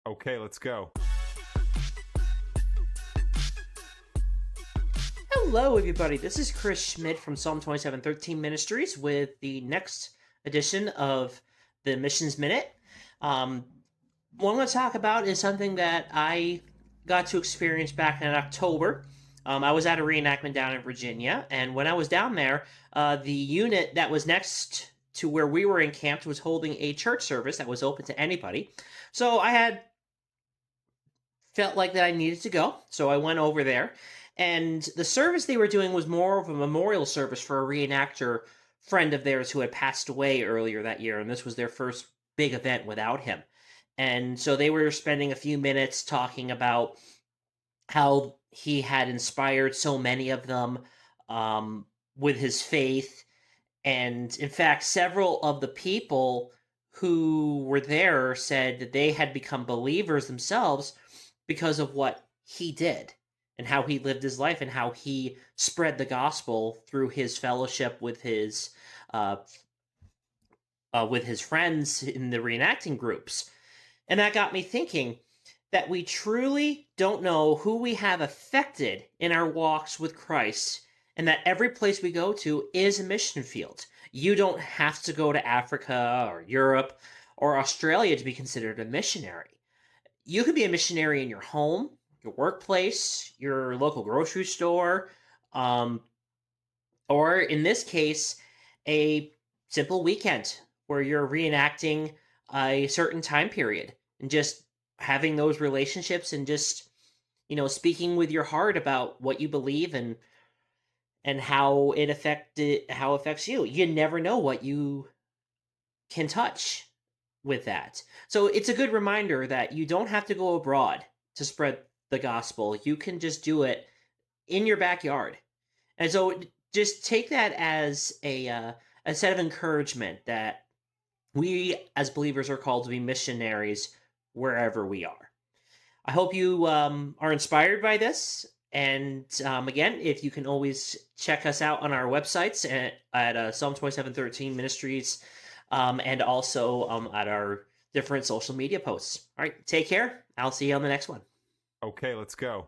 Okay, let's go. Hello, everybody. This is Chris Schmid from Psalm 2713 Ministries with the next edition of the Missions Minute. Um, what I'm going to talk about is something that I got to experience back in October. I was at a reenactment down in Virginia, and when I was down there, the unit that was next to where we were encamped was holding a church service that was open to anybody. So I had felt like that I needed to go, so I went over there. And the service they were doing was more of a memorial service for a reenactor friend of theirs who had passed away earlier that year, and this was their first big event without him. And so they were spending a few minutes talking about how he had inspired so many of them with his faith. And in fact, several of the people who were there said that they had become believers themselves because of what he did and how he lived his life and how he spread the gospel through his fellowship uh, with his friends in the reenacting groups. And that got me thinking that we truly don't know who we have affected in our walks with Christ, and that every place we go to is a mission field. You don't have to go to Africa or Europe or Australia to be considered a missionary. You could be a missionary in your home, your workplace, your local grocery store, um, or in this case, a simple weekend where you're reenacting a certain time period and just having those relationships and just speaking with your heart about what you believe and how it affects you. You never know what you can touch with that. So it's a good reminder that you don't have to go abroad to spread the gospel. You can just do it in your backyard. And so just take that as a set of encouragement that we as believers are called to be missionaries wherever we are. I hope you are inspired by this. And again, if you can always check us out on our websites at Psalm 2713 Ministries and also at our different social media posts. All right, take care. I'll see you on the next one. Okay, let's go.